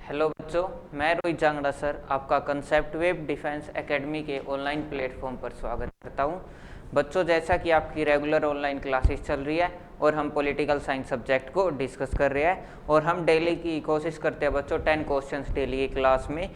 Hello बच्चों, मैं Rohit Jangra sir आपका कंसेप्ट वेब डिफेंस एकेडमी के ऑनलाइन प्लेटफॉर्म पर स्वागत करता हूं। बच्चों, जैसा कि आपकी रेगुलर ऑनलाइन क्लासेस चल रही है और हम पॉलिटिकल साइंस सब्जेक्ट को डिस्कस कर रहे हैं और हम डेली की कोशिश करते हैं बच्चों 10 क्वेश्चंस डेली की क्लास में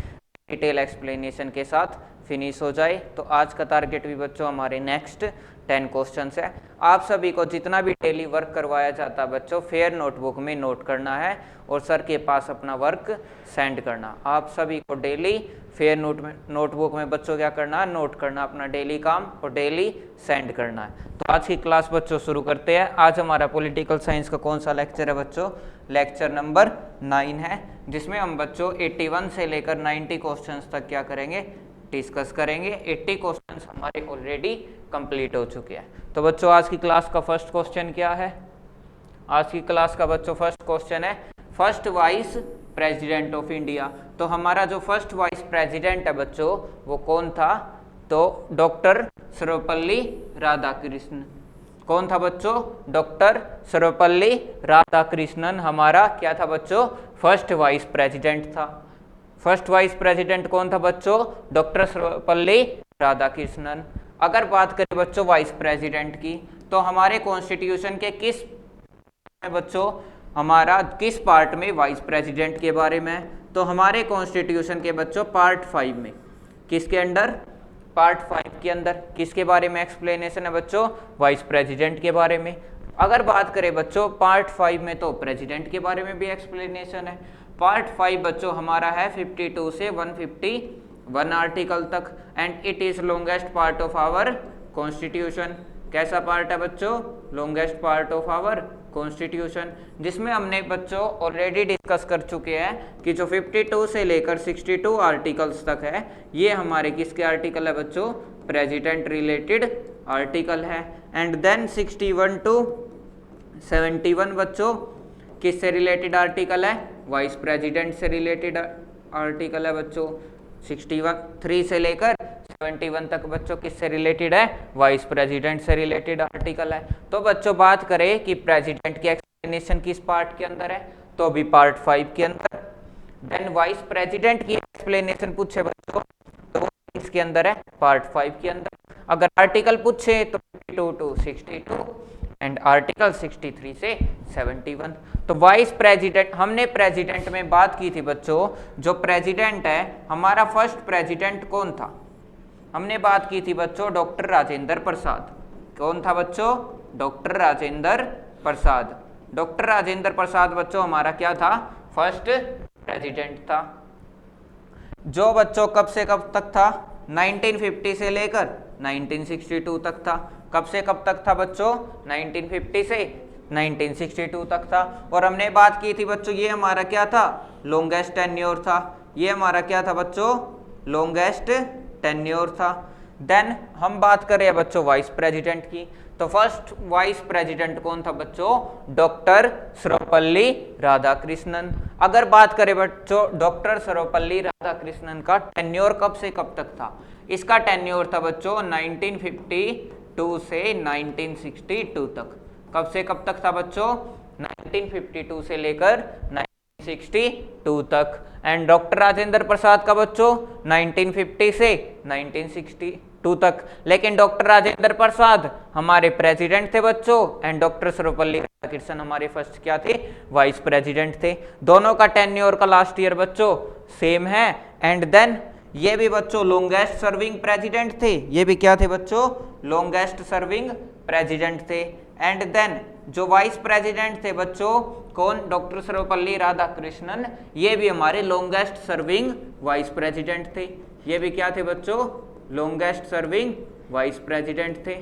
डिटेल एक्सप्लेनेशन के साथ फिनिश हो जाए। तो आज का टारगेट भी बच्चों हमारे नेक्स्ट 10 क्वेश्चंस है। आप सभी को जितना भी डेली वर्क करवाया जाता है बच्चों फेयर नोटबुक में नोट करना है और सर के पास अपना वर्क सेंड करना। आप सभी को डेली फेयर नोटबुक में बच्चों क्या करना है, नोट करना अपना डेली काम और डेली सेंड करना है। तो आज की क्लास बच्चों शुरू करते हैं। आज हमारा पॉलिटिकल साइंस का कौन सा लेक्चर है बच्चों? लेक्चर नंबर 9 है, जिसमें हम बच्चों 81 से लेकर 90 क्वेश्चंस तक क्या करेंगे, डिस्कस करेंगे। 80 क्वेश्चंस हमारे ऑलरेडी कंप्लीट हो चुके हैं। तो बच्चों आज की क्लास का फर्स्ट क्वेश्चन क्या है? आज की क्लास का बच्चों फर्स्ट क्वेश्चन है first vice president of India. तो हमारा जो फर्स्ट वाइस प्रेसिडेंट है बच्चों वो कौन था? तो डॉक्टर सर्वपल्ली राधाकृष्णन। कौन था बच्चों? डॉक्टर सर्वपल्ली राधाकृष्णन हमारा क्या था बच्चों? फर्स्ट वाइस प्रेसिडेंट था। फर्स्ट वाइस प्रेसिडेंट कौन था बच्चों? डॉक्टर सर्वपल्ली राधाकृष्णन। अगर बात करें बच्चों वाइस प्रेसिडेंट की, तो हमारे कॉन्स्टिट्यूशन के किस बच्चों हमारा किस पार्ट में वाइस प्रेसिडेंट के बारे में? तो हमारे कॉन्स्टिट्यूशन के बच्चों पार्ट 5 में। किसके अंडर? पार्ट 5 के अंदर किसके बारे में एक्सप्लेनेशन है बच्चों? वाइस प्रेसिडेंट के बारे में। अगर बात करें बच्चों पार्ट 5 में तो प्रेसिडेंट के बारे में भी एक्सप्लेनेशन है। पार्ट 5 बच्चों हमारा है 52 से 151 आर्टिकल तक and it is longest part of our constitution. कैसा पार्ट है बच्चों? Longest part of our constitution, जिसमें हमने बच्चों ऑलरेडी डिस्कस कर चुके हैं कि जो 52 से लेकर 62 आर्टिकल्स तक है ये हमारे किसके आर्टिकल है बच्चों? प्रेसिडेंट रिलेटेड आर्टिकल है। एंड देन 61 टू 71 बच्चों किससे रिलेटेड आर्टिकल है? वाइस प्रेसिडेंट से रिलेटेड आर्टिकल है बच्चों। 63 से लेकर 71 तक बच्चों किससे रिलेटेड है? वाइस प्रेसिडेंट से रिलेटेड आर्टिकल है। तो बच्चों बात करें कि प्रेसिडेंट की एक्सप्लेनेशन किस पार्ट के अंदर है, तो अभी पार्ट 5 के अंदर। देन वाइस प्रेसिडेंट की एक्सप्लेनेशन पूछे बच्चों तो वो किसके अंदर है? पार्ट 5 के अंदर। अगर आर्टिकल पूछे तो 52 टू 62 एंड आर्टिकल 63 से 71। तो वाइस प्रेसिडेंट, हमने प्रेसिडेंट में बात की थी बच्चों, जो प्रेसिडेंट है हमारा फर्स्ट प्रेसिडेंट कौन था? हमने बात की थी बच्चों डॉक्टर राजेंद्र प्रसाद। कौन था बच्चों? डॉक्टर राजेंद्र प्रसाद। डॉक्टर राजेंद्र प्रसाद बच्चों हमारा क्या था? फर्स्ट प्रेसिडेंट था, जो बच्चों कब से कब तक था? 1950 से लेकर 1962 तक था। कब से कब तक था बच्चों? 1950 से 1962 तक था। और हमने बात की थी बच्चों ये हमारा क्या था? लॉन्गेस्ट टेन्योर था। ये हमारा क्या था बच्चों? लॉन्गेस्ट टेन्योर था। देन हम बात करें बच्चों वाइस प्रेसिडेंट की, तो फर्स्ट वाइस प्रेसिडेंट कौन था बच्चों? डॉक्टर सर्वपल्ली राधाकृष्णन। अगर बात करें बच्चों डॉक्टर सर्वपल्ली राधाकृष्णन का टेन्योर कब से कब तक था? इसका टेन्योर था बच्चों 1952 से 1962 तक। कब से कब तक था बच्चों? 1952 से लेकर 1962 तक। एंड डॉक्टर राजेंद्र प्रसाद का बच्चों 1950 से 1962 तक। लेकिन डॉक्टर राजेंद्र प्रसाद हमारे प्रेसिडेंट थे बच्चों एंड डॉक्टर सर्वपल्ली राधाकृष्णन हमारे फर्स्ट क्या थे? वाइस प्रेसिडेंट थे। दोनों का टेन्योर का लास्ट ईयर बच्चों सेम है। एंड देन ये भी बच्चों लॉन्गेस्ट सर्विंग प्रेसिडेंट थे। ये भी क्या थे बच्चों? लॉन्गेस्ट सर्विंग प्रेसिडेंट थे। एंड देन जो वाइस प्रेसिडेंट थे बच्चों कौन? डॉक्टर सर्वपल्ली राधाकृष्णन। ये भी हमारे लॉन्गेस्ट सर्विंग वाइस प्रेसिडेंट थे। ये भी क्या थे बच्चों? लॉन्गेस्ट सर्विंग वाइस प्रेसिडेंट थे।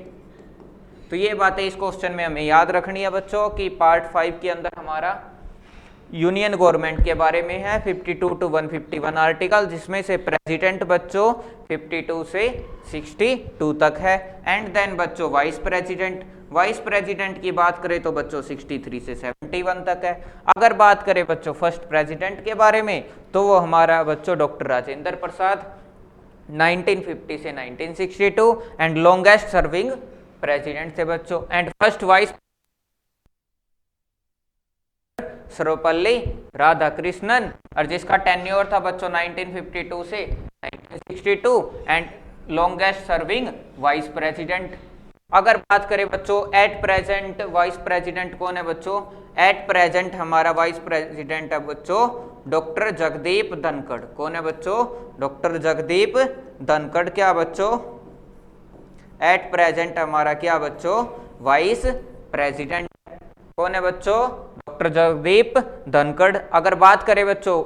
तो ये बातें इस क्वेश्चन में हमें याद रखनी है बच्चों कि पार्ट 5 के अंदर हमारा यूनियन गवर्नमेंट के बारे में है 52 टू 151 आर्टिकल, जिसमें से प्रेसिडेंट बच्चों 52 से 62 तक है। एंड देन बच्चों वाइस प्रेसिडेंट की बात करें तो बच्चों 63 से 71 तक है। अगर बात करें बच्चों फर्स्ट प्रेसिडेंट के बारे में तो वो हमारा बच्चों डॉक्टर राजेंद्र प्रसाद 1950 से 1962 एंड लॉन्गेस्ट सर्विंग प्रेसिडेंट थे बच्चों। And first vice Sarvepalli Radhakrishnan, और जिसका टेन्योर था बच्चों 1952 से 1962 and longest serving vice president. अगर बात करें बच्चों एट प्रेजेंट वाइस प्रेसिडेंट कौन है बच्चों, एट प्रेजेंट हमारा वाइस प्रेसिडेंट है बच्चों डॉक्टर जगदीप धनखड़। कौन है बच्चों, डॉक्टर जगदीप धनखड़। क्या बच्चों, एट प्रेजेंट हमारा क्या बच्चों वाइस प्रेसिडेंट कौन है बच्चों, डॉक्टर जगदीप धनखड़। अगर बात करें बच्चों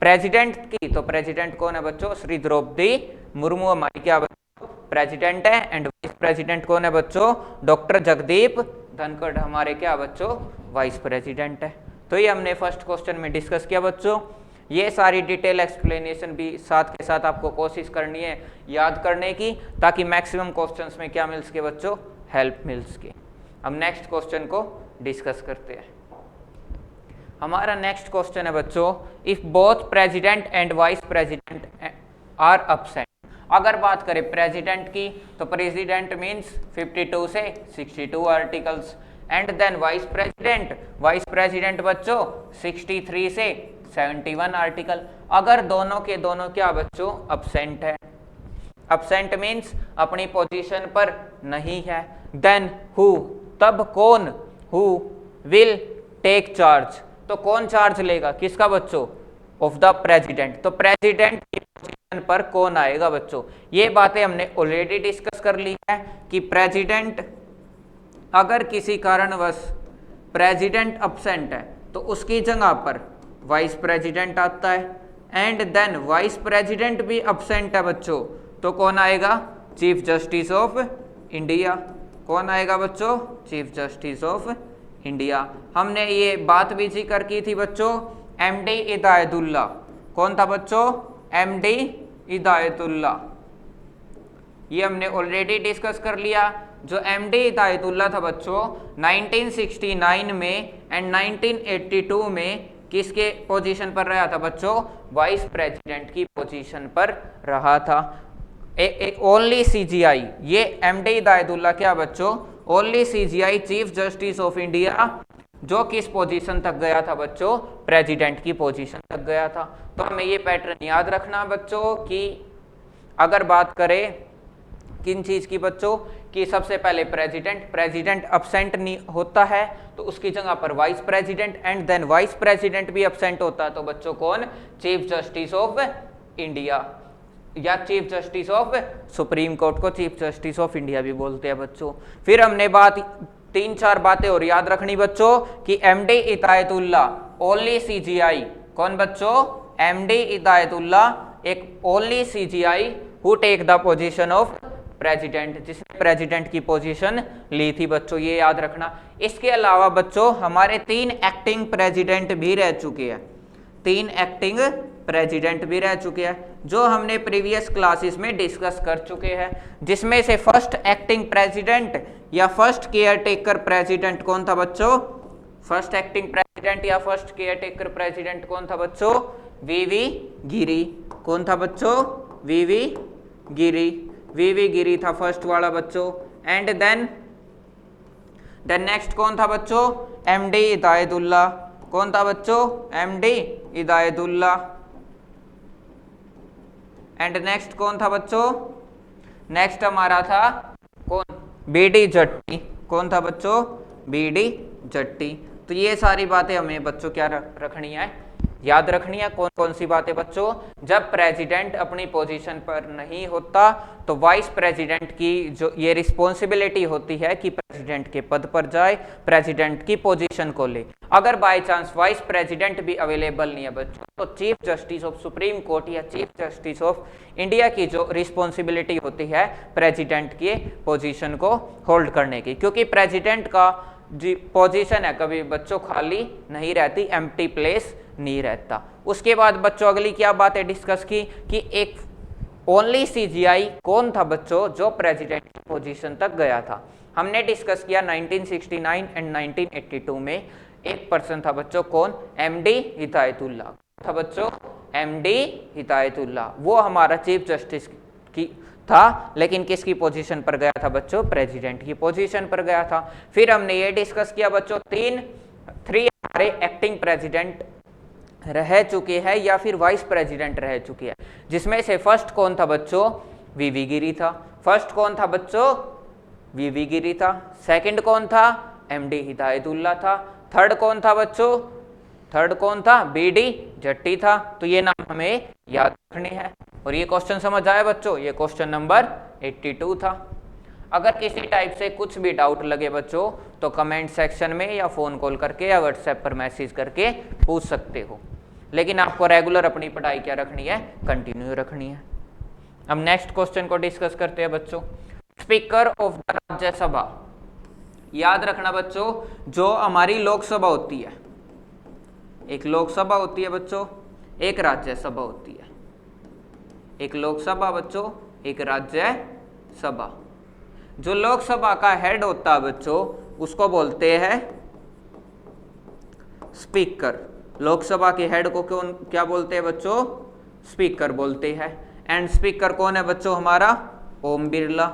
प्रेसिडेंट की, तो प्रेसिडेंट कौन है बच्चों, श्री द्रौपदी मुर्मू हमारी क्या बच्चों प्रेसिडेंट है, एंड वाइस प्रेसिडेंट कौन है बच्चों, डॉक्टर जगदीप धनखड़ हमारे क्या बच्चों वाइस प्रेसिडेंट है। तो ये हमने फर्स्ट क्वेश्चन में डिस्कस किया बच्चों। ये सारी डिटेल एक्सप्लेनेशन भी साथ के साथ आपको कोशिश करनी है याद करने की, ताकि मैक्सिमम क्वेश्चंस में क्या मिल सके बच्चों, हेल्प मिल सके। हम नेक्स्ट क्वेश्चन को डिस्कस करते हैं। हमारा नेक्स्ट क्वेश्चन है बच्चों, if both president and vice president are absent. अगर बात करें प्रेसिडेंट की, तो प्रेसिडेंट मीन्स 52 से 62 articles, and then vice president बच्चों 63 से 71 आर्टिकल। अगर दोनों के दोनों क्या बच्चों अब्सेंट है, अब्सेंट मीन्स अपनी पोजीशन पर नहीं है, देन हु तब कौन, हु विल टेक चार्ज तो कौन चार्ज लेगा, किसका बच्चों, ऑफ द प्रेसिडेंट। तो प्रेसिडेंट की पोजीशन पर कौन आएगा बच्चों। ये बातें हमने ऑलरेडी डिस्कस कर ली है कि प्रेसिडेंट अगर किसी कारणवश प्रेसिडेंट अब्सेंट है तो उसकी जगह पर वाइस प्रेसिडेंट आता है, एंड देन वाइस प्रेसिडेंट भी अब्सेंट है बच्चों तो कौन आएगा, चीफ जस्टिस ऑफ इंडिया। कौन आएगा बच्चों, चीफ जस्टिस ऑफ इंडिया। हमने ये बात भी जिक्र की थी बच्चों एमडी हिदायतुल्लाह। कौन था बच्चों, एमडी हिदायतुल्लाह। ये हमने ऑलरेडी डिस्कस कर लिया। जो एमडी हिदायतुल्लाह था बच्चों 1969 में एंड 1982 में किसके पोजीशन पर रहा था बच्चों, वाइस प्रेसिडेंट की पोजीशन पर रहा था। ओनली सीजीआई, ये एमडी हिदायतुल्लाह क्या बच्चों, only CGI chief justice of India जो किस पोजीशन तक गया था बच्चों, प्रेसिडेंट की पोजीशन तक गया था। तो हमें ये पैटर्न याद रखना बच्चों कि अगर बात करें किन चीज की बच्चों, कि सबसे पहले प्रेसिडेंट अब्सेंट नहीं होता है तो उसकी जगह पर vice president, and then vice president भी अब्सेंट होता है तो बच्चों कौन, चीफ जस्टिस ऑफ इंडिया, या chief justice of supreme court को चीफ जस्टिस ऑफ इंडिया भी बोलते हैं बच्चों। फिर हमने बात 3-4 बातें और याद रखनी बच्चों कि एमडी हिदायतुल्लाह ओनली सीजीआई, कौन बच्चों, एमडी हिदायतुल्लाह एक only CJI who take the position of president, जिसने प्रेसिडेंट की पोजीशन ली थी बच्चों, ये याद रखना। इसके अलावा बच्चों हमारे 3 एक्टिंग प्रेसिडेंट भी रह चुके हैं, 3 एक्टिंग प्रेसिडेंट भी रह चुके हैं जो हमने प्रीवियस क्लासेस में डिस्कस कर चुके हैं, जिसमें से फर्स्ट एक्टिंग प्रेसिडेंट या फर्स्ट केयर टेकर प्रेसिडेंट कौन था बच्चों, फर्स्ट एक्टिंग प्रेसिडेंट या फर्स्ट केयर टेकर प्रेसिडेंट कौन था बच्चों, वीवी गिरी। कौन था बच्चों, वीवी गिरी, वीवी गिरी था फर्स्ट वाला बच्चों। एंड देन नेक्स्ट कौन था बच्चों, एमडी हिदायतुल्लाह। कौन था बच्चों, एमडी हिदायतुल्लाह। एंड नेक्स्ट कौन था बच्चों, नेक्स्ट हमारा था कौन, बीडी जट्टी। कौन था बच्चों, बीडी जट्टी। तो ये सारी बातें हमें बच्चों क्या रखनी है, याद रखनी है। कौन कौन सी बातें बच्चों, जब प्रेसिडेंट अपनी पोजीशन पर नहीं होता तो वाइस प्रेसिडेंट की जो ये रिस्पॉन्सिबिलिटी होती है कि प्रेसिडेंट के पद पर जाए, प्रेसिडेंट की पोजीशन को ले। अगर बाय चांस वाइस प्रेसिडेंट भी अवेलेबल नहीं है बच्चों तो chief justice of supreme court या चीफ जस्टिस ऑफ इंडिया की जो रिस्पॉन्सिबिलिटी होती है प्रेसिडेंट के पोजीशन को होल्ड करने की, क्योंकि प्रेसिडेंट का जी पोजीशन है कभी बच्चों खाली नहीं रहती, एम्प्टी प्लेस नहीं रहता। उसके बाद बच्चों अगली क्या बातें डिस्कस की कि एक ओनली सीजीआई कौन था बच्चों जो प्रेसिडेंट की पोजीशन तक गया था। हमने डिस्कस किया 1969 एंड 1982 में एक पर्सन था बच्चों, कौन, एमडी हिदायतुल्लाह था बच्चों, एमडी हिदायतुल्लाह। वो हमारा चीफ जस्टिस की था, लेकिन किसकी पोजीशन पर गया था बच्चों, प्रेसिडेंट की पोजीशन पर गया था। फिर हमने ये डिस्कस किया बच्चों 3 हमारे एक्टिंग प्रेसिडेंट रह चुके हैं या फिर वाइस प्रेसिडेंट रह चुके हैं, जिसमें से फर्स्ट कौन था बच्चों? वीवी गिरी था। फर्स्ट कौन था बच्चों? वीवी गिरी था। सेकंड कौन था? एमडी हिदायतुल्लाह था। थर्ड कौन था बच्चों? थर्ड कौन था? बीडी जट्टी था। तो ये नाम हमें याद रखने हैं। और ये क्वेश्चन समझ आया बच्चों? ये क्वेश्चन नंबर 82 था। अगर किसी टाइप से कुछ भी डाउट लगे बच्चों तो कमेंट सेक्शन में या फ़ोन कॉल करके या व्हाट्सएप पर मैसेज करके पूछ सकते हो, लेकिन आपको रेगुलर अपनी पढ़ाई क्या रखनी है? कंटिन्यू रखनी है। अब नेक्स्ट क्वेश्चन को डिस्कस करते हैं बच्चों। स्पीकर ऑफ द राज्यसभा, याद रखना बच्चों, जो हमारी लोकसभा होती है, एक लोकसभा होती है बच्चों, एक राज्यसभा होती है। एक लोकसभा बच्चों, एक राज्यसभा। जो लोकसभा का हेड होता है बच्चों उसको बोलते हैं स्पीकर। लोकसभा के हेड को क्या बोलते हैं बच्चों? स्पीकर बोलते हैं। एंड स्पीकर कौन है बच्चों? हमारा ओम बिरला।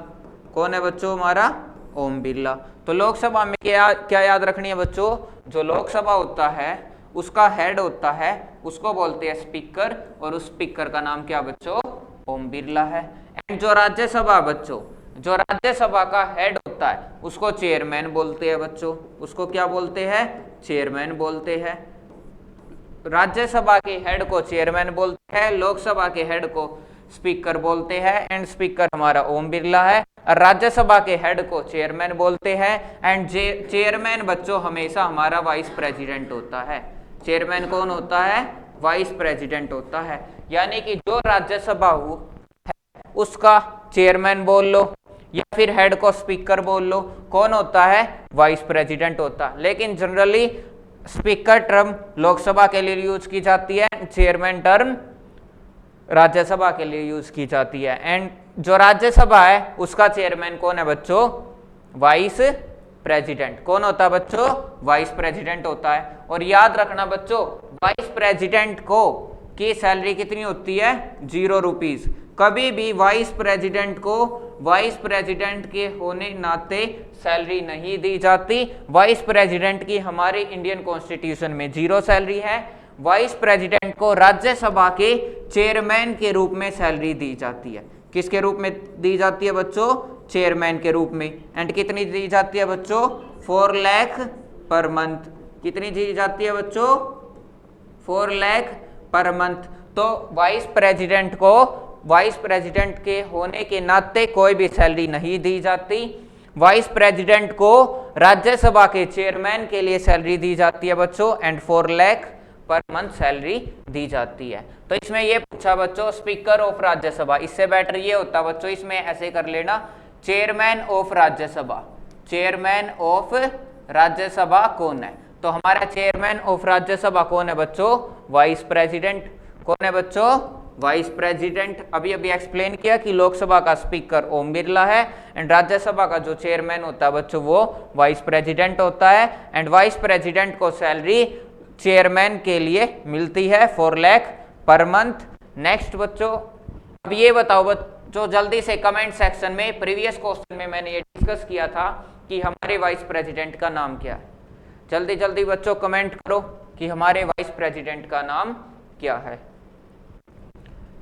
कौन है बच्चों? हमारा ओम बिरला। तो लोकसभा में क्या याद रखनी है बच्चों? जो लोकसभा होता है उसका हेड होता है उसको बोलते हैं स्पीकर, और उस स्पीकर का नाम क्या बच्चों? ओम बिरला है। एंड जो राज्यसभा बच्चों, जो राज्यसभा का हेड होता है उसको चेयरमैन बोलते हैं बच्चों। उसको क्या बोलते हैं? चेयरमैन बोलते हैं। राज्यसभा के हेड को चेयरमैन बोलते हैं, लोकसभा के हेड को स्पीकर बोलते हैं। एंड स्पीकर हमारा ओम बिरला है। और राज्यसभा के हेड को चेयरमैन बोलते हैं। एंड चेयरमैन बच्चों हमेशा हमारा वाइस प्रेसिडेंट होता है। चेयरमैन कौन होता है? वाइस प्रेसिडेंट होता है। यानी कि जो राज्यसभा है उसका चेयरमैन बोल लो या फिर हेड को स्पीकर बोल लो, कौन होता है? वाइस प्रेसिडेंट होता है। लेकिन जनरली स्पीकर टर्म लोकसभा के लिए यूज की जाती है, चेयरमैन टर्म राज्यसभा के लिए यूज की जाती है। एंड जो राज्यसभा है उसका चेयरमैन कौन है बच्चों? Vice president. कौन होता है बच्चों? वाइस प्रेसिडेंट होता है। और याद रखना बच्चों, वाइस प्रेसिडेंट को की सैलरी कितनी होती है? 0 रुपीज। कभी भी वाइस प्रेसिडेंट को वाइस प्रेसिडेंट के होने नाते सैलरी नहीं दी जाती। वाइस प्रेसिडेंट की हमारे इंडियन कॉन्स्टिट्यूशन में 0 सैलरी है। वाइस प्रेसिडेंट को राज्यसभा के चेयरमैन के रूप में सैलरी दी जाती है। किसके रूप में दी जाती है बच्चों? चेयरमैन के रूप में। एंड कितनी दी जाती है बच्चों? 4 लाख पर मंथ। कितनी दी जाती है बच्चों? 4 लाख पर मंथ। तो वाइस प्रेसिडेंट को वाइस प्रेसिडेंट के होने के नाते कोई भी सैलरी नहीं दी जाती। वाइस प्रेसिडेंट को राज्यसभा के चेयरमैन के लिए सैलरी दी जाती है बच्चों, and 4 lakh per month salary दी जाती है। तो इसमें ये पूछा बच्चों स्पीकर ऑफ राज्यसभा, इससे बेटर ये होता बच्चों, इसमें ऐसे कर लेना chairman of Rajya Sabha. Chairman of Rajya Sabha कौन है? तो हमारा चेयरमैन ऑफ राज्यसभा कौन है बच्चों? Vice president. कौन है बच्चों? Vice president. अभी अभी एक्सप्लेन किया कि लोकसभा का स्पीकर ओम बिरला है एंड राज्यसभा का जो चेयरमैन होता है बच्चों वो वाइस प्रेसिडेंट होता है। एंड वाइस प्रेसिडेंट को सैलरी चेयरमैन के लिए मिलती है 4 लाख पर मंथ। नेक्स्ट बच्चों, अब ये बताओ बच्चों जल्दी से कमेंट सेक्शन में, प्रीवियस क्वेश्चन में मैंने ये डिस्कस किया था कि हमारे वाइस प्रेसिडेंट का नाम क्या है। जल्दी जल्दी बच्चों कमेंट करो कि हमारे वाइस प्रेसिडेंट का नाम क्या है।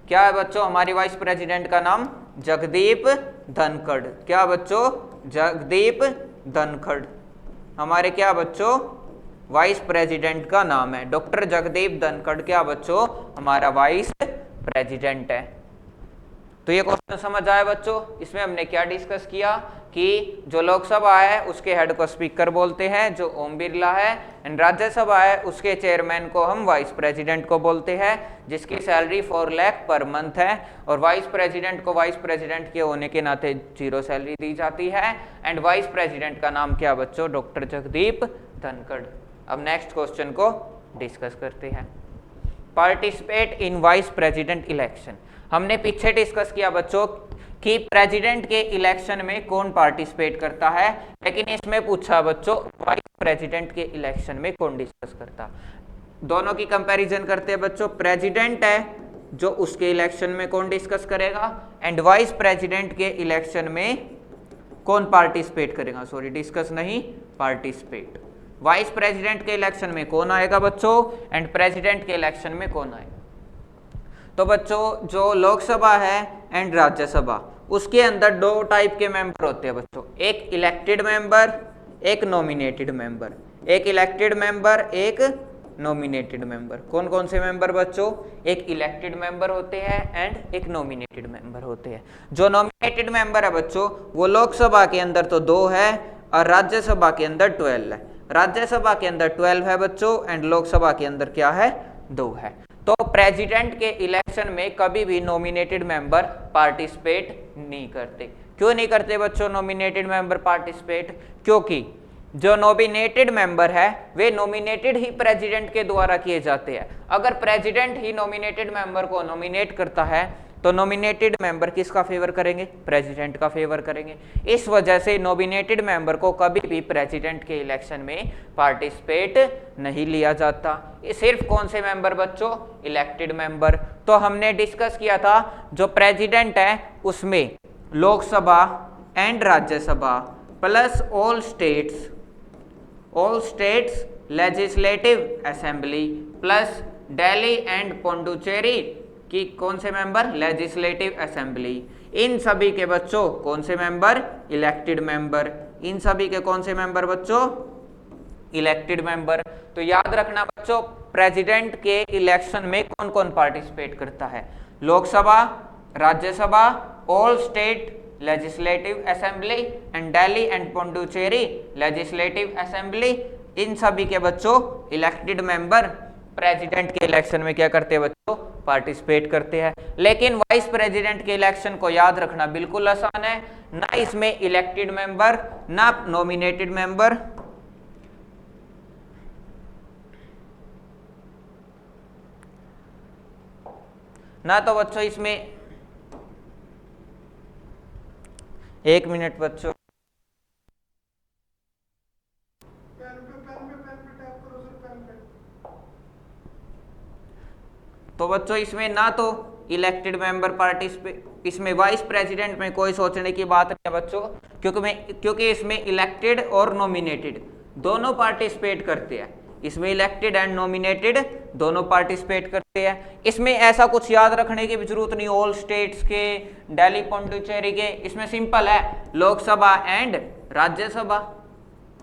क्या है बच्चों हमारे वाइस प्रेसिडेंट का नाम? जगदीप धनखड़। क्या बच्चों? जगदीप धनखड़ हमारे क्या बच्चों वाइस प्रेसिडेंट का नाम है। डॉक्टर जगदीप धनखड़ क्या बच्चों हमारा वाइस प्रेसिडेंट है। तो ये क्वेश्चन समझ आया बच्चों। इसमें हमने क्या डिस्कस किया कि जो लोकसभा है उसके हेड को स्पीकर बोलते हैं जो ओम बिरला है, एंड राज्यसभा है उसके चेयरमैन को हम वाइस प्रेसिडेंट को बोलते हैं जिसकी सैलरी 4 लाख पर मंथ है। और वाइस प्रेसिडेंट को वाइस प्रेसिडेंट के होने के नाते 0 सैलरी दी जाती है। एंड वाइस प्रेसिडेंट का नाम क्या बच्चों? डॉक्टर जगदीप धनखड़। अब नेक्स्ट क्वेश्चन को डिस्कस करते हैं। Participate in vice president election. हमने पीछे डिस्कस किया बच्चों कि प्रेसिडेंट के इलेक्शन में कौन पार्टिसिपेट करता है, लेकिन इसमें पूछा बच्चों वाइस प्रेसिडेंट के इलेक्शन में कौन डिस्कस करता। दोनों की कंपैरिजन करते हैं बच्चों। प्रेसिडेंट है जो उसके इलेक्शन में कौन डिस्कस करेगा, एंड वाइस प्रेसिडेंट के इलेक्शन में कौन पार्टिसिपेट करेगा। सॉरी डिस्कस नहीं, पार्टिसिपेट। वाइस प्रेसिडेंट के इलेक्शन में कौन आएगा बच्चों एंड प्रेसिडेंट के इलेक्शन में कौन आएगा। तो बच्चों जो लोकसभा है एंड राज्यसभा उसके अंदर दो टाइप के मेंबर होते हैं बच्चों, एक इलेक्टेड मेंबर एक नॉमिनेटेड मेंबर, एक इलेक्टेड मेंबर एक नॉमिनेटेड मेंबर। कौन कौन से मेंबर बच्चों, एक इलेक्टेड मेंबर होते हैं एंड एक नॉमिनेटेड मेंबर होते हैं। जो नॉमिनेटेड मेंबर है बच्चों वो लोकसभा के अंदर तो 2 है और राज्यसभा के अंदर 12 है। राज्यसभा के अंदर 12 है बच्चों एंड लोकसभा के अंदर क्या है 2 है। तो प्रेसिडेंट के इलेक्शन में कभी भी नॉमिनेटेड मेंबर पार्टिसिपेट नहीं करते। क्यों नहीं करते बच्चों नॉमिनेटेड मेंबर पार्टिसिपेट, क्योंकि जो नॉमिनेटेड मेंबर है वे नॉमिनेटेड ही प्रेसिडेंट के द्वारा किए जाते हैं। अगर प्रेसिडेंट ही नॉमिनेटेड मेंबर को नॉमिनेट करता है तो नॉमिनेटेड मेंबर किसका फेवर करेंगे, प्रेसिडेंट का फेवर करेंगे। इस वजह से नॉमिनेटेड मेंबर को कभी भी प्रेसिडेंट के इलेक्शन में पार्टिसिपेट नहीं लिया जाता। ये सिर्फ कौन से मेंबर बच्चों, इलेक्टेड मेंबर। तो हमने डिस्कस किया था जो प्रेसिडेंट है उसमें Lok Sabha and Rajya Sabha plus all states legislative assembly plus Delhi and Puducherry कि कौन से मेंबर, लेजिस्लेटिव असेंबली। इन सभी के बच्चों कौन से मेंबर, इलेक्टेड मेंबर। इन सभी के कौन से मेंबर बच्चों, इलेक्टेड मेंबर। तो याद रखना बच्चों प्रेसिडेंट के इलेक्शन में कौन कौन पार्टिसिपेट करता है, Lok Sabha, Rajya Sabha, all state legislative assembly and Delhi and Puducherry legislative assembly. इन सभी के बच्चों इलेक्टेड मेंबर प्रेसिडेंट के इलेक्शन में क्या करते हैं बच्चों, पार्टिसिपेट करते हैं। लेकिन वाइस प्रेसिडेंट के इलेक्शन को याद रखना बिल्कुल आसान है, ना इसमें इलेक्टेड मेंबर ना नॉमिनेटेड मेंबर, ना तो बच्चों इसमें, एक मिनट बच्चों, तो बच्चों इसमें ना तो इलेक्टेड मेंबर पार्टिसिपेट, इसमें वाइस प्रेसिडेंट में कोई सोचने की बात नहीं है बच्चों, क्योंकि इसमें इलेक्टेड और नॉमिनेटेड दोनों पार्टिसिपेट करते हैं। इसमें इलेक्टेड एंड नॉमिनेटेड दोनों पार्टिसिपेट करते हैं। इसमें ऐसा कुछ याद रखने की भी जरूरत नहीं, ऑल स्टेट्स के, दिल्ली पुडुचेरी के। इसमें सिंपल है लोकसभा एंड राज्यसभा,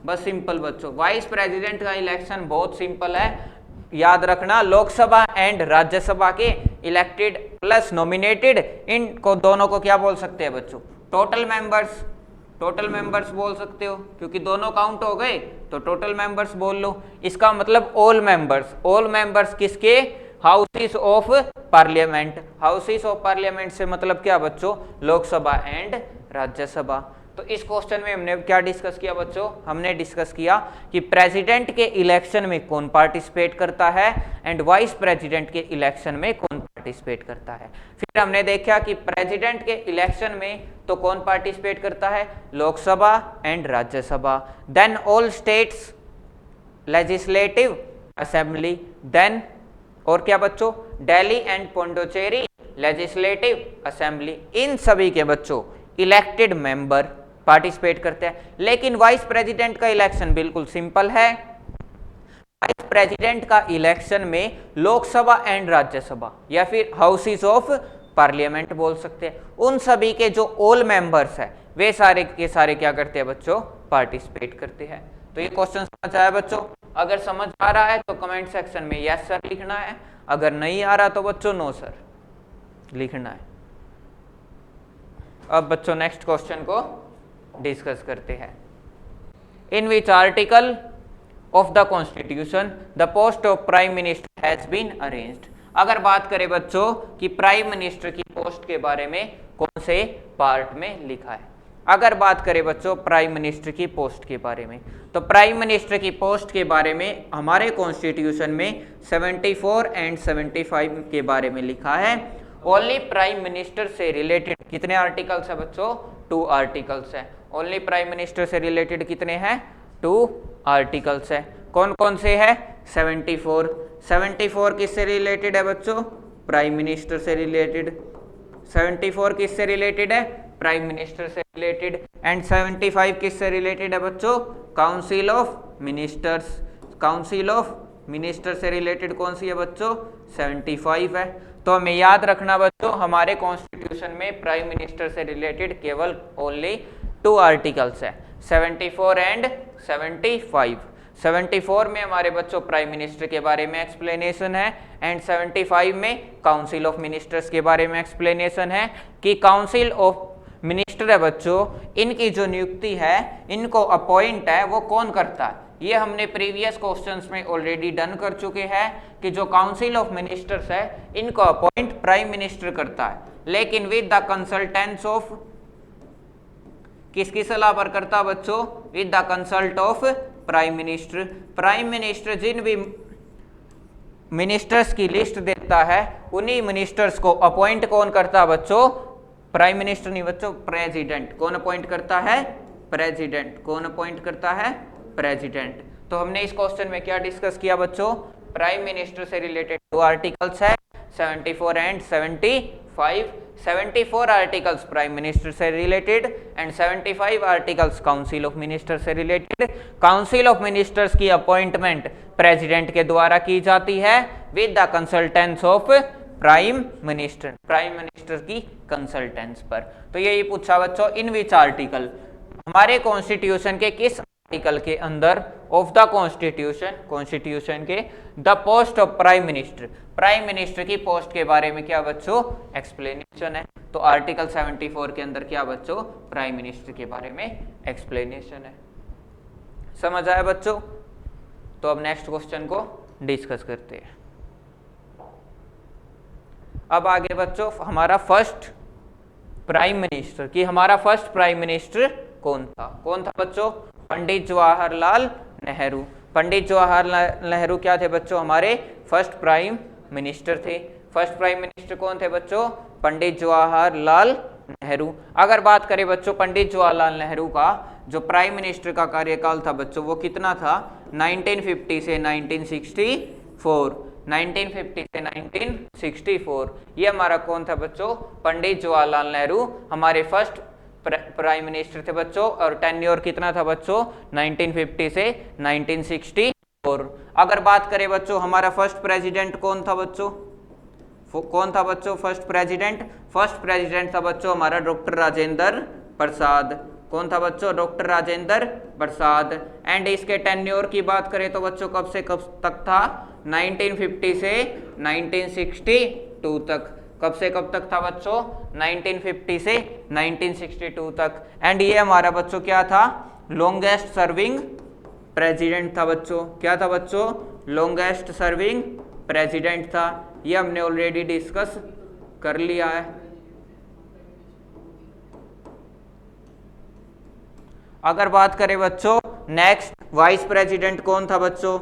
बस सिंपल बच्चों। वाइस प्रेसिडेंट का इलेक्शन बहुत सिंपल है, याद रखना लोकसभा एंड राज्यसभा के इलेक्टेड प्लस नॉमिनेटेड, इनको दोनों को क्या बोल सकते हैं बच्चों, टोटल मेंबर्स बोल सकते हो, क्योंकि दोनों काउंट हो गए तो टोटल मेंबर्स बोल लो। इसका मतलब ऑल मेंबर्स किसके, houses of parliament. Houses of parliament से मतलब क्या बच्चों, लोकसभा एंड राज्यसभा। तो इस क्वेश्चन में हमने क्या डिस्कस किया बच्चों, हमने डिस्कस किया कि प्रेसिडेंट के इलेक्शन में कौन पार्टिसिपेट करता है एंड वाइस प्रेसिडेंट के इलेक्शन में कौन पार्टिसिपेट करता है। फिर हमने देखा कि प्रेसिडेंट के इलेक्शन में तो कौन पार्टिसिपेट करता है, Lok Sabha and Rajya Sabha, then all states legislative assembly, then और क्या बच्चों, Delhi and Puducherry legislative assembly. इन सभी के बच्चों इलेक्टेड मेंबर पार्टिसिपेट करते हैं। लेकिन वाइस प्रेसिडेंट का इलेक्शन बिल्कुल सिंपल है। वाइस प्रेसिडेंट का इलेक्शन में लोकसभा एंड राज्यसभा या फिर हाउसेस ऑफ पार्लियामेंट बोल सकते हैं, उन सभी के जो ऑल मेंबर्स है वे सारे के सारे क्या करते हैं बच्चों, पार्टिसिपेट करते हैं। तो ये क्वेश्चन समझ आया बच्चों? अगर समझ आ रहा है तो कमेंट सेक्शन में यस सर लिखना है, अगर नहीं आ रहा तो बच्चों नो सर लिखना है। अब बच्चों नेक्स्ट क्वेश्चन को डिस्कस करते हैं। In which article of the constitution the post of prime minister has been arranged. अगर बात करें बच्चों कि प्राइम मिनिस्टर की पोस्ट के बारे में कौन से पार्ट में लिखा है, अगर बात करें बच्चों प्राइम मिनिस्टर की पोस्ट के बारे में, तो प्राइम मिनिस्टर की पोस्ट के बारे में हमारे कॉन्स्टिट्यूशन में 74 एंड 75 के बारे में लिखा है। ओनली प्राइम मिनिस्टर से रिलेटेड कितने आर्टिकल्स है बच्चों, 2 आर्टिकल्स है। ओनली प्राइम मिनिस्टर से रिलेटेड कितने हैं, 2 आर्टिकल्स है। कौन कौन से है, 74 किससे रिलेटेड है बच्चों, प्राइम मिनिस्टर से रिलेटेड। 74 किससे रिलेटेड है, प्राइम मिनिस्टर से रिलेटेड। एंड 75 किससे रिलेटेड है बच्चों? Council of ministers. Council of minister से रिलेटेड कौन सी है बच्चों? 75 है। तो हमें याद रखना बच्चों, हमारे कॉन्स्टिट्यूशन में प्राइम मिनिस्टर से रिलेटेड केवल ओनली 2 आर्टिकल्स है, 74 एंड 75। 74 में हमारे बच्चों प्राइम मिनिस्टर के बारे में एक्सप्लेनेशन है एंड 75 में काउंसिल ऑफ मिनिस्टर्स के बारे में एक्सप्लेनेशन है कि काउंसिल ऑफ मिनिस्टर है बच्चों, इनकी जो नियुक्ति है, इनको अपॉइंट है, वो कौन करता है? ये हमने प्रीवियस क्वेश्चंस में ऑलरेडी डन कर चुके हैं कि जो काउंसिल ऑफ मिनिस्टर्स है, इनको अपॉइंट प्राइम मिनिस्टर करता है, लेकिन विद द कंसल्टेंस ऑफ, किसकी सलाह पर करता बच्चों? With the consult of prime minister. Prime minister जिन भी मिनिस्टर्स की लिस्ट देता है, उन्हीं मिनिस्टर्स को अपॉइंट कौन करता है बच्चों? प्राइम मिनिस्टर नहीं बच्चों, प्रेसिडेंट। कौन अपॉइंट करता है? प्रेसिडेंट। कौन अपॉइंट करता है? प्रेसिडेंट। तो हमने इस क्वेश्चन में क्या डिस्कस किया बच्चों? प्राइम मिनिस्टर से रिलेटेड 2 आर्टिकल्स है, 74 एंड 75। 74 आर्टिकल्स प्राइम मिनिस्टर से related and 75 articles council of minister से रिलेटेड। काउंसिल ऑफ मिनिस्टर्स की अपॉइंटमेंट प्रेसिडेंट के द्वारा की जाती है with the कंसल्टेंस of prime minister, prime minister की कंसल्टेंस पर। तो यही पूछा बच्चों, इन विच आर्टिकल, हमारे कॉन्स्टिट्यूशन के किस आर्टिकल के अंदर ऑफ द कॉन्स्टिट्यूशन, कॉन्स्टिट्यूशन के the post of prime minister, prime minister की पोस्ट के बारे में क्या बच्चों? एक्सप्लेनेशन है। तो आर्टिकल 74 के अंदर क्या बच्चों? प्राइम मिनिस्टर के बारे में एक्सप्लेनेशन है। समझ आया बच्चों? तो अब नेक्स्ट क्वेश्चन को डिस्कस करते हैं। अब आगे बच्चों, हमारा फर्स्ट प्राइम मिनिस्टर की, हमारा फर्स्ट प्राइम मिनिस्टर कौन था? कौन था बच्चों? पंडित जवाहरलाल नेहरू। पंडित जवाहरलाल नेहरू क्या थे बच्चों? हमारे फर्स्ट प्राइम मिनिस्टर थे। फर्स्ट प्राइम मिनिस्टर कौन थे बच्चों? पंडित जवाहरलाल नेहरू। अगर बात करें बच्चों पंडित जवाहरलाल नेहरू का जो प्राइम मिनिस्टर का कार्यकाल था बच्चों, वो कितना था? 1950 से 1964। 1950 से 1964 ये हमारा कौन था बच्चों? पंडित जवाहरलाल नेहरू हमारे फर्स्ट प्राइम मिनिस्टर थे बच्चों। और टेन्योर कितना था बच्चों? 1950 से 1964। अगर बात करें बच्चों हमारा फर्स्ट प्रेसिडेंट कौन था बच्चों? कौन था बच्चों फर्स्ट प्रेसिडेंट? फर्स्ट प्रेसिडेंट था बच्चों हमारा डॉक्टर राजेंद्र प्रसाद। कौन था बच्चों? डॉक्टर राजेंद्र प्रसाद। एंड इसके टेन्योर की बात करें तो बच्चों कब से कब तक था? 1950 से 1962 तक। कब से कब तक था बच्चों? 1950 से 1962 तक। एंड ये हमारा बच्चों क्या था? लॉन्गेस्ट सर्विंग प्रेसिडेंट था बच्चों। क्या था बच्चों? लॉन्गेस्ट सर्विंग प्रेसिडेंट था। ये हमने ऑलरेडी डिस्कस कर लिया है। अगर बात करें बच्चों नेक्स्ट वाइस प्रेसिडेंट कौन था बच्चों?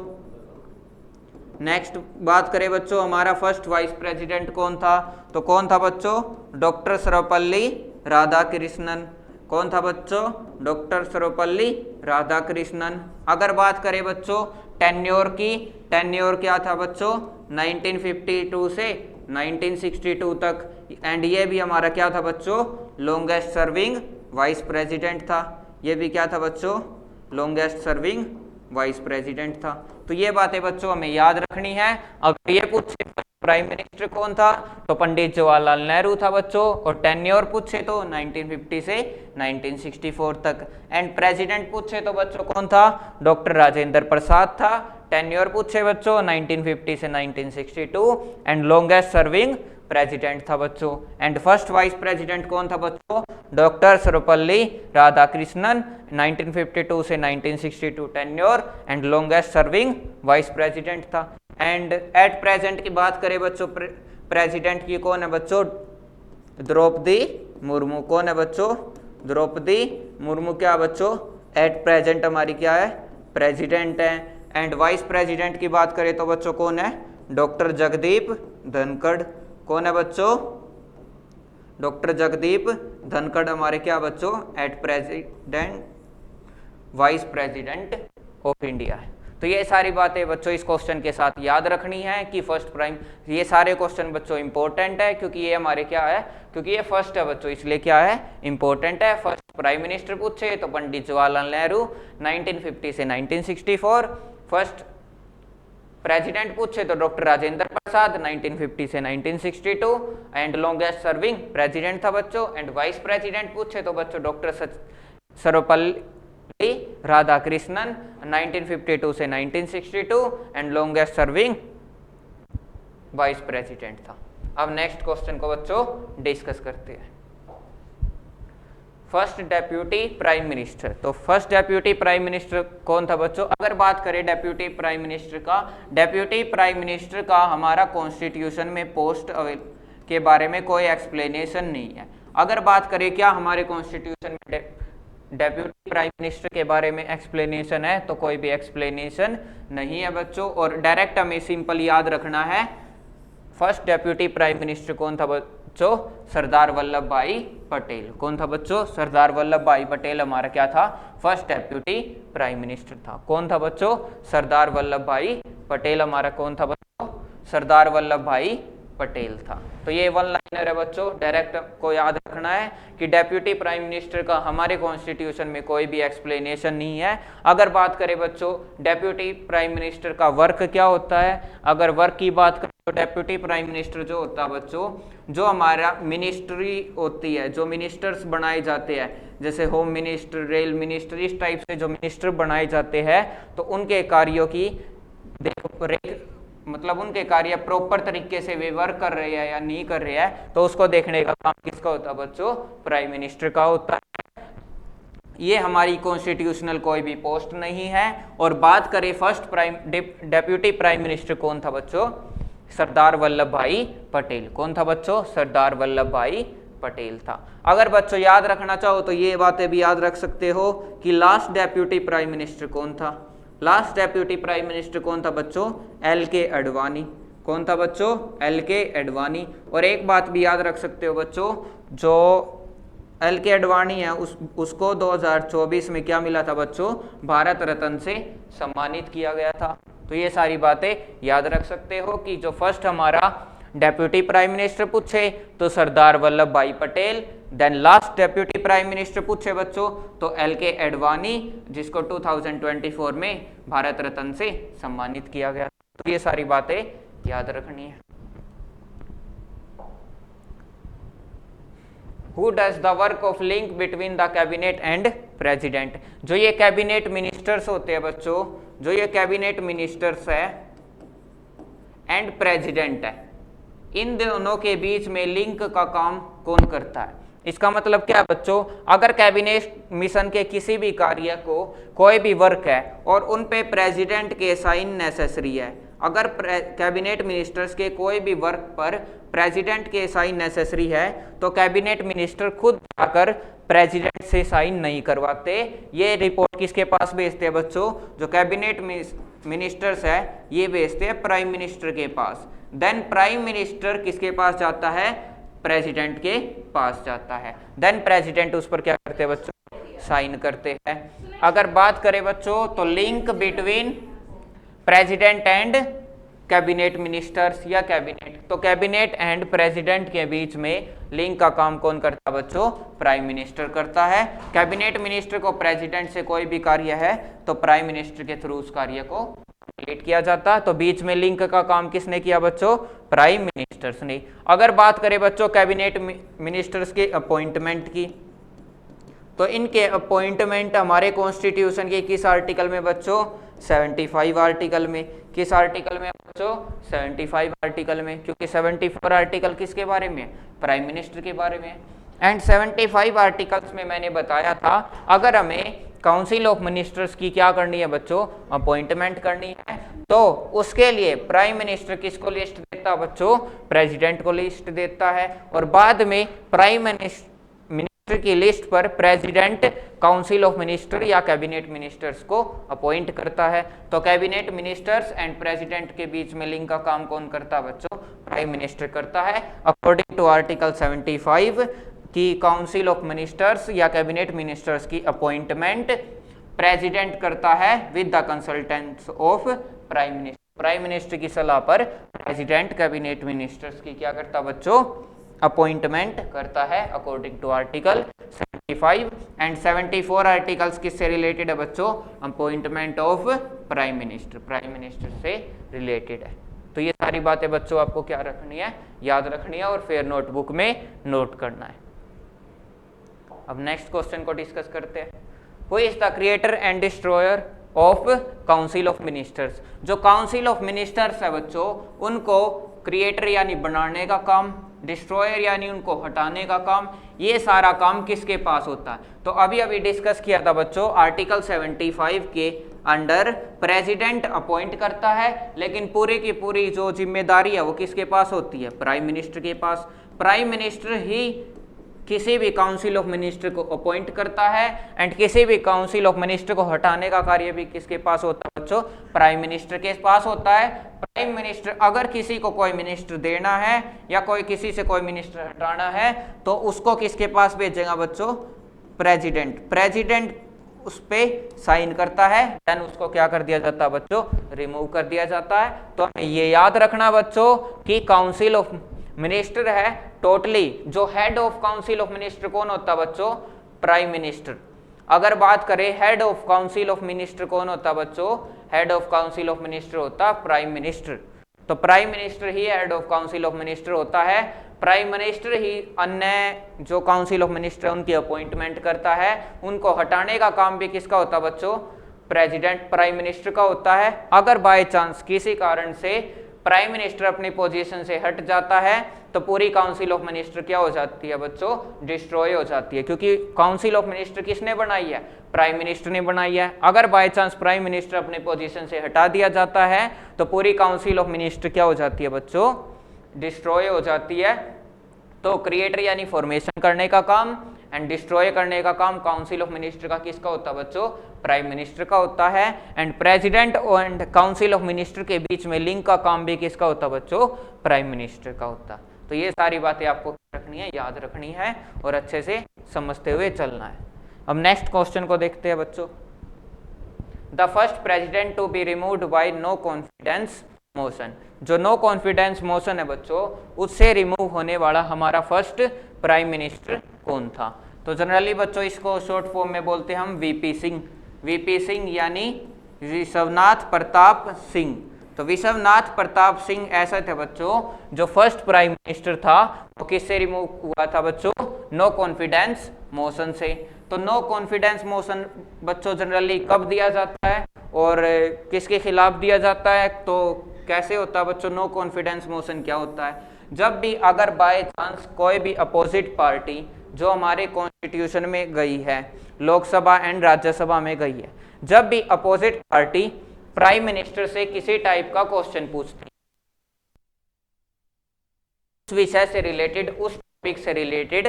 नेक्स्ट बात करें बच्चों हमारा फर्स्ट वाइस प्रेसिडेंट कौन था? तो कौन था बच्चों? डॉक्टर सर्वपल्ली राधाकृष्णन। कौन था बच्चों? डॉक्टर सर्वपल्ली राधाकृष्णन। अगर बात करें बच्चों टेन्योर की, टेन्योर क्या था बच्चों? 1952 से 1962 तक। एंड ये भी हमारा क्या था बच्चों? लॉन्गेस्ट सर्विंग वाइस प्रेसिडेंट था। ये भी क्या था बच्चों? लॉन्गेस्ट सर्विंग वाइस प्रेसिडेंट था। तो ये बातें बच्चों हमें याद रखनी है। अगर ये पूछे प्राइम मिनिस्टर कौन था तो पंडित जवाहरलाल नेहरू था बच्चों। और टेन्योर पूछे तो 1950 से 1964 तक। एंड प्रेसिडेंट पूछे तो बच्चों कौन था? डॉक्टर राजेंद्र प्रसाद था। टेन्योर पूछे बच्चों 1950 से 1962। एंड लॉन्गेस्ट सर्विंग प्रेसिडेंट था बच्चों। एंड फर्स्ट वाइस प्रेसिडेंट कौन था बच्चों? डॉक्टर सर्वपल्ली राधाकृष्णन। 1952 से 1962 tenure and longest serving vice president था। एंड एट प्रेजेंट की बात करें बच्चों प्रेसिडेंट की कौन है बच्चों? द्रौपदी मुर्मू। कौन है बच्चों? द्रौपदी मुर्मू। क्या बच्चों? एट प्रेजेंट हमारी क्या है? प्रेसिडेंट है। एंड वाइस प्रेसिडेंट की बात करें तो बच्चों कौन है? डॉक्टर जगदीप धनखड़। कौन है बच्चों? डॉक्टर जगदीप धनखड़ हमारे क्या बच्चों? At president vice president of India है। तो ये सारी बातें बच्चों इस क्वेश्चन के साथ याद रखनी है कि फर्स्ट प्राइम, ये सारे क्वेश्चन बच्चों इंपॉर्टेंट है क्योंकि ये हमारे क्या है, क्योंकि ये फर्स्ट है बच्चों, इसलिए क्या है, इंपॉर्टेंट है। फर्स्ट प्राइम मिनिस्टर पूछे तो पंडित जवाहरलाल नेहरू 1950 से 1964, फर्स्ट प्रेसिडेंट पूछे तो डॉक्टर राजेंद्र प्रसाद 1950 से 1962 एंड लॉन्गेस्ट सर्विंग प्रेसिडेंट था बच्चों। एंड वाइस प्रेसिडेंट पूछे तो बच्चों डॉक्टर सर्वपल्ली राधाकृष्णन 1952 से 1962 and longest serving vice president था। अब नेक्स्ट क्वेश्चन को बच्चों डिस्कस करते हैं। फर्स्ट डेप्यूटी प्राइम मिनिस्टर, तो फर्स्ट डेप्यूटी प्राइम मिनिस्टर कौन था बच्चों? अगर बात करें डेप्यूटी प्राइम मिनिस्टर का, डेप्यूटी प्राइम मिनिस्टर का हमारा कॉन्स्टिट्यूशन में पोस्ट के बारे में कोई एक्सप्लेनेशन नहीं है। अगर बात करें क्या हमारे कॉन्स्टिट्यूशन में डेप्यूटी प्राइम मिनिस्टर के बारे में एक्सप्लेनेशन है, तो कोई भी एक्सप्लेनेशन नहीं है बच्चों। और डायरेक्ट हमें सिंपल याद रखना है, फर्स्ट डेप्यूटी प्राइम मिनिस्टर कौन था बच्चों? सरदार वल्लभ भाई पटेल। कौन था बच्चों? सरदार वल्लभ भाई पटेल हमारा क्या था? फर्स्ट डेप्यूटी प्राइम मिनिस्टर था। कौन था बच्चों? सरदार वल्लभ भाई पटेल हमारा कौन था बच्चों? सरदार वल्लभ भाई पटेल था। तो ये वन लाइनर है बच्चों, डायरेक्ट को याद रखना है कि डेप्यूटी प्राइम मिनिस्टर का हमारे कॉन्स्टिट्यूशन में कोई भी एक्सप्लेनेशन नहीं है। अगर बात करें बच्चों डेप्यूटी प्राइम मिनिस्टर का वर्क क्या होता है, अगर वर्क की बात करें तो डेप्यूटी प्राइम मिनिस्टर जो होता है बच्चों, जो हमारा मिनिस्ट्री होती है, जो मिनिस्टर्स बनाए जाते हैं, जैसे होम मिनिस्टर, रेल मिनिस्टर, इस टाइप से जो मिनिस्टर बनाए जाते हैं, तो उनके कार्यों की देखरेख, मतलब उनके कार्य प्रॉपर तरीके से वे वर्क कर रहे हैं या नहीं कर रहे हैं, तो उसको देखने का काम किसका होता है बच्चों? प्राइम मिनिस्टर का होता है। ये हमारी कॉन्स्टिट्यूशनल कोई भी पोस्ट नहीं है। और बात करें फर्स्ट डेप्यूटी प्राइम मिनिस्टर कौन था बच्चों? सरदार वल्लभ भाई पटेल। कौन था बच्चों? सरदार वल्लभ भाई पटेल था। अगर बच्चों याद रखना चाहो तो ये बातें भी याद रख सकते हो कि लास्ट डेप्यूटी प्राइम मिनिस्टर कौन था? लास्ट डेप्यूटी प्राइम मिनिस्टर कौन था बच्चों? LK अडवाणी। कौन था बच्चों? LK अडवाणी। और एक बात भी याद रख सकते हो बच्चों, जो LK अडवाणी है उसको 2024 में क्या मिला था बच्चों? भारत रत्न से सम्मानित किया गया था। तो ये सारी बातें याद रख सकते हो कि जो फर्स्ट हमारा डेप्यूटी प्राइम मिनिस्टर पूछे तो Sardar Vallabh Bhai Patel, then last deputy prime minister पूछे बच्चों तो LK अडवाणी, जिसको 2024 में भारत रत्न से सम्मानित किया गया। तो ये सारी बातें याद रखनी है। Who does the work of link between the cabinet and president? जो ये कैबिनेट मिनिस्टर्स होते हैं बच्चों, जो ये कैबिनेट मिनिस्टर्स है एंड प्रेसिडेंट है, इन दोनों के बीच में लिंक का काम कौन करता है? इसका मतलब क्या है बच्चों? अगर कैबिनेट मिशन के किसी भी कार्य को, कोई भी वर्क है और उन पे प्रेसिडेंट के साइन नेसेसरी है, अगर कैबिनेट मिनिस्टर्स के कोई भी वर्क पर प्रेसिडेंट के साइन नेसेसरी है, तो कैबिनेट मिनिस्टर खुद जाकर प्रेसिडेंट से साइन नहीं करवाते। ये रिपोर्ट किसके पास भेजते हैं बच्चों? जो कैबिनेट मिनिस्टर्स है ये भेजते हैं प्राइम मिनिस्टर के पास। देन प्राइम मिनिस्टर किसके पास जाता है? प्रेसिडेंट के पास जाता है। देन प्रेसिडेंट उस पर क्या करते हैं बच्चों? साइन करते हैं। अगर बात करें बच्चों तो link between president and cabinet ministers या कैबिनेट, तो कैबिनेट एंड प्रेसिडेंट के बीच में लिंक का काम कौन करता है बच्चों? प्राइम मिनिस्टर करता है। कैबिनेट मिनिस्टर को प्रेसिडेंट से कोई भी कार्य है तो प्राइम मिनिस्टर के थ्रू उस कार्य को कंप्लीट किया जाता है। तो बीच में लिंक का काम किसने किया बच्चों? प्राइम मिनिस्टर्स ने। अगर बात करें बच्चों कैबिनेट मिनिस्टर्स के अपॉइंटमेंट की, तो इनके अपॉइंटमेंट हमारे कॉन्स्टिट्यूशन के किस आर्टिकल में बच्चों? 75 आर्टिकल में। किस आर्टिकल में बच्चों? 75 आर्टिकल में, क्योंकि 74 आर्टिकल किसके बारे में? प्राइम मिनिस्टर के बारे में। एंड 75 आर्टिकल्स में मैंने बताया था अगर हमें काउंसिल ऑफ मिनिस्टर्स की क्या करनी है बच्चों? अपॉइंटमेंट करनी है, तो उसके लिए प्राइम मिनिस्टर किसको लिस्ट देता है बच्चों? प्रेसिडेंट को लिस्ट देता है। और बाद में प्राइम मिनिस्टर की लिस्ट पर प्रेसिडेंट काउंसिल ऑफ मिनिस्टर या कैबिनेट मिनिस्टर्स को अपॉइंट करता है। तो कैबिनेट मिनिस्टर्स एंड प्रेसिडेंट के बीच में लिंक का काम कौन करता है बच्चों? प्राइम मिनिस्टर करता है। अकॉर्डिंग टू आर्टिकल 75 की काउंसिल ऑफ मिनिस्टर्स या कैबिनेट मिनिस्टर्स की अपॉइंटमेंट प्रेसिडेंट करता है with the कंसल्टेंस of prime minister. Prime minister की सलाह पर प्रेसिडेंट कैबिनेट मिनिस्टर्स की क्या करता बच्चों, अपॉइंटमेंट करता है according to article 75 and 74 articles किससे रिलेटेड है बच्चों, appointment of prime minister, prime minister से रिलेटेड है। तो ये सारी बातें बच्चों आपको क्या रखनी है, याद रखनी है और फिर नोटबुक में नोट करना है। अब नेक्स्ट क्वेश्चन को डिस्कस करते हैं। Who is the creator and destroyer of council of ministers. जो काउंसिल ऑफ मिनिस्टर्स है बच्चों, उनको क्रिएटर यानी बनाने का काम, डिस्ट्रॉयर यानी उनको हटाने का काम, ये सारा काम किसके पास होता है। तो अभी अभी डिस्कस किया था बच्चों, आर्टिकल 75 के अंडर प्रेसिडेंट अपॉइंट करता है, लेकिन पूरी की पूरी जो जिम्मेदारी है वो किसके पास होती है, प्राइम मिनिस्टर के पास। प्राइम मिनिस्टर ही किसी भी काउंसिल ऑफ मिनिस्टर को अपॉइंट करता है एंड किसी भी काउंसिल ऑफ मिनिस्टर को हटाने का कार्य भी किसके पास होता है बच्चों, प्राइम मिनिस्टर के पास होता है। प्राइम मिनिस्टर अगर किसी को कोई मिनिस्टर देना है या कोई किसी से कोई मिनिस्टर हटाना है तो उसको किसके पास भेजेगा बच्चों, प्रेसिडेंट। प्रेसिडेंट उस पे साइन करता है, देन उसको क्या कर दिया जाता है बच्चों, रिमूव कर दिया जाता है। तो हमें ये याद रखना बच्चों कि काउंसिल ऑफ मिनिस्टर है टोटली, जो head of council of minister कौन होता है बच्चों, प्राइम मिनिस्टर। अगर बात करें head of council of minister कौन होता है बच्चों, head of council of minister होता प्राइम मिनिस्टर। तो prime minister he head of council of minister होता है। प्राइम मिनिस्टर ही अन्य जो काउंसिल ऑफ मिनिस्टर उनकी अपॉइंटमेंट करता है, उनको हटाने का काम भी किसका होता है बच्चों, प्रेसिडेंट प्राइम मिनिस्टर का होता है। अगर बाय चांस किसी कारण से प्राइम मिनिस्टर अपनी पोजीशन से हट जाता है तो पूरी काउंसिल ऑफ मिनिस्टर क्या हो जाती है बच्चों, डिस्ट्रॉय हो जाती है, क्योंकि काउंसिल ऑफ मिनिस्टर किसने बनाई है, प्राइम मिनिस्टर ने बनाई है। अगर बाय चांस प्राइम मिनिस्टर अपने पोजीशन से हटा दिया जाता है तो पूरी काउंसिल ऑफ मिनिस्टर क्या हो जाती है बच्चों, डिस्ट्रॉय हो जाती है। तो क्रिएटर यानी फॉर्मेशन करने का काम एंड डिस्ट्रॉय करने का काम काउंसिल ऑफ मिनिस्टर का किसका होता है बच्चों, प्राइम मिनिस्टर का होता है। And president and council of minister के बीच में लिंक का काम भी किसका होता है बच्चों, प्राइम मिनिस्टर का होता है। तो ये सारी बातें आपको रखनी है, याद रखनी है और अच्छे से समझते हुए चलना है। अब नेक्स्ट क्वेश्चन को देखते हैं बच्चों। The first president to be removed by no confidence motion. जो नो कॉन्फिडेंस मोशन है बच्चों, उससे रिमूव होने वाला हमारा फर्स्ट प्राइम मिनिस्टर कौन था। तो जनरली बच्चों इसको शॉर्ट फॉर्म में बोलते हैं हम वीपी सिंह। वीपी सिंह यानी विश्वनाथ प्रताप सिंह। तो विश्वनाथ प्रताप सिंह ऐसा थे बच्चों जो फर्स्ट प्राइम मिनिस्टर था, वो किससे रिमूव हुआ था बच्चों, नो कॉन्फिडेंस मोशन से। तो नो कॉन्फिडेंस मोशन बच्चों जनरली कब दिया जाता है और किसके खिलाफ दिया जाता है, तो कैसे होता है बच्चों, नो कॉन्फिडेंस मोशन क्या होता है, जब भी अगर बाय चांस कोई भी अपोजिट पार्टी जो हमारे कॉन्स्टिट्यूशन में गई है, लोकसभा एंड राज्यसभा में गई है, जब भी अपोजिट पार्टी प्राइम मिनिस्टर से किसी टाइप का क्वेश्चन पूछती है, उस विषय से रिलेटेड, उस टॉपिक से रिलेटेड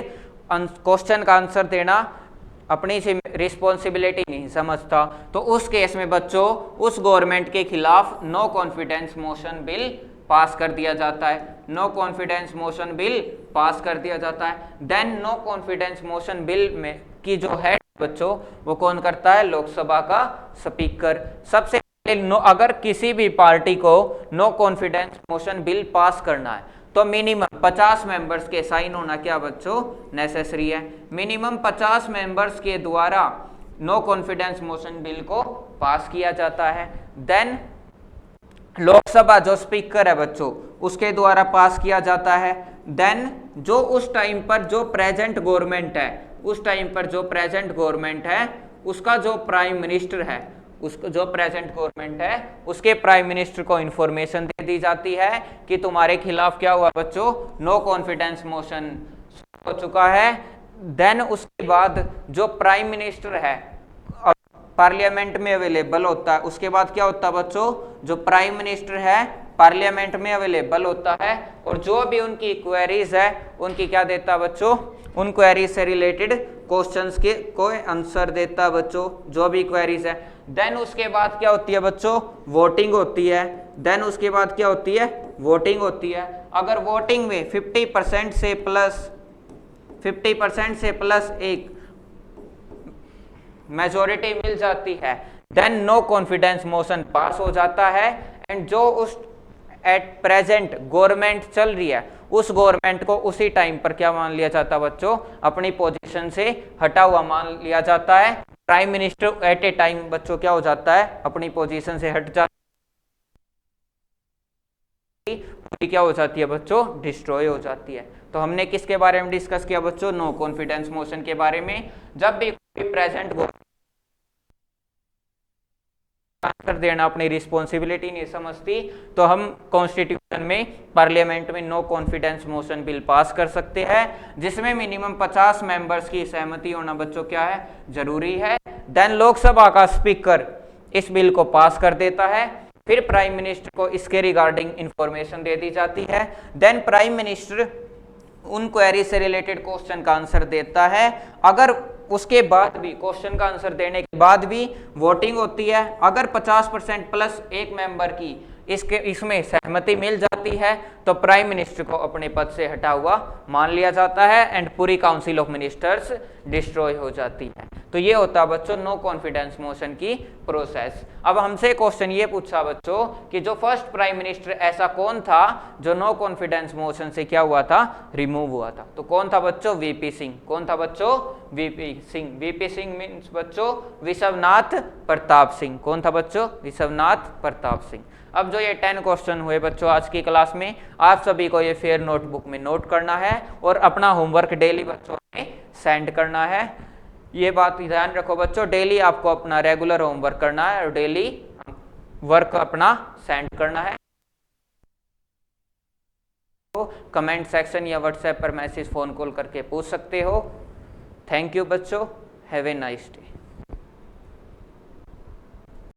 क्वेश्चन का आंसर देना अपनी से रिस्पॉन्सिबिलिटी नहीं समझता, तो उस केस में बच्चों उस गवर्नमेंट के खिलाफ no confidence motion bill pass कर दिया जाता है। No confidence motion bill pass कर दिया जाता है। Then no confidence motion bill में की जो हेड बच्चों वो कौन करता है, लोकसभा का स्पीकर। सबसे पहले अगर किसी भी पार्टी को no confidence motion bill pass करना है तो मिनिमम 50 मेंबर्स के साइन होना क्या बच्चों, नेसेसरी है। मिनिमम 50 मेंबर्स के द्वारा नो कॉन्फिडेंस मोशन बिल को पास किया जाता है। देन लोकसभा जो स्पीकर है बच्चों उसके द्वारा पास किया जाता है। देन जो उस टाइम पर जो प्रेजेंट गवर्नमेंट है, उस टाइम पर जो प्रेजेंट गवर्नमेंट है उसका जो प्राइम मिनिस्टर है, उसको जो प्रेजेंट गवर्नमेंट है उसके प्राइम मिनिस्टर को इंफॉर्मेशन दे दी जाती है कि तुम्हारे खिलाफ क्या हुआ बच्चों, नो कॉन्फिडेंस मोशन हो चुका है। देन उसके बाद जो प्राइम मिनिस्टर है पार्लियामेंट में अवेलेबल होता है। उसके बाद क्या होता है बच्चों, जो प्राइम मिनिस्टर है पार्लियामेंट में अवेलेबल होता है और जो भी उनकी क्वेरीज है उनकी क्या देता है बच्चों, उन क्वेरीज से रिलेटेड क्वेश्चंस के कोई आंसर देता है बच्चों, जो भी क्वेरीज है। देन उसके बाद क्या होती है बच्चों, वोटिंग होती है। देन उसके बाद क्या होती है, वोटिंग होती है। अगर वोटिंग में 50% से प्लस एक मेजोरिटी मिल जाती है, then no confidence motion pass हो जाता है। एंड जो उस एट प्रेजेंट गवर्नमेंट चल रही है, उस गवर्नमेंट को उसी टाइम पर क्या मान लिया जाता है बच्चों, अपनी पोजीशन से हटा हुआ मान लिया जाता है। प्राइम मिनिस्टर एट ए टाइम बच्चों क्या हो जाता है, अपनी पोजीशन से हट जाता है, क्या हो जाती है बच्चों, डिस्ट्रॉय हो जाती है। तो हमने किसके बारे में डिस्कस किया बच्चों, नो कॉन्फिडेंस मोशन के बारे में। जब भी प्रेजेंट कर देना अपनी रिस्पॉन्सिबिलिटी नहीं समझती, तो हम कॉन्स्टिट्यूशन में, पार्लियामेंट में no confidence motion bill pass कर सकते हैं, जिसमें मिनिमम 50 मेंबर्स की सहमति होना बच्चों क्या है, जरूरी है। देन लोकसभा का स्पीकर इस बिल को पास कर देता है, फिर प्राइम मिनिस्टर को इसके रिगार्डिंग इंफॉर्मेशन दे दी जाती है। देन प्राइम मिनिस्टर उन क्वेरी से रिलेटेड क्वेश्चन का आंसर देता है। अगर उसके बाद भी, क्वेश्चन का आंसर देने के बाद भी वोटिंग होती है, अगर 50% प्लस एक मेंबर की इसमें सहमति मिल जाती है, तो प्राइम मिनिस्टर को अपने पद से हटा हुआ मान लिया जाता है एंड पूरी काउंसिल ऑफ मिनिस्टर्स डिस्ट्रॉय हो जाती है। तो ये होता है बच्चों नो कॉन्फिडेंस मोशन की प्रोसेस। अब हमसे क्वेश्चन ये पूछा बच्चों कि जो फर्स्ट प्राइम मिनिस्टर ऐसा कौन था जो नो कॉन्फिडेंस मोशन से क्या हुआ था, रिमूव हुआ था। तो कौन था बच्चों, वीपी सिंह। कौन था बच्चों, VP Singh. VP Singh means बच्चों विश्वनाथ प्रताप सिंह। कौन था बच्चों, विश्वनाथ प्रताप सिंह। अब जो ये 10 क्वेश्चन हुए बच्चों आज की क्लास में, आप सभी को ये फेयर नोटबुक में नोट करना है और अपना होमवर्क डेली बच्चों में सेंड करना है। ये बात ध्यान रखो बच्चों, डेली आपको अपना रेगुलर होमवर्क करना है और डेली वर्क अपना सेंड करना है। तो कमेंट सेक्शन या व्हाट्सएप पर मैसेज, फोन कॉल करके पूछ सकते हो। थैंक यू बच्चों, हैव ए नाइस डे।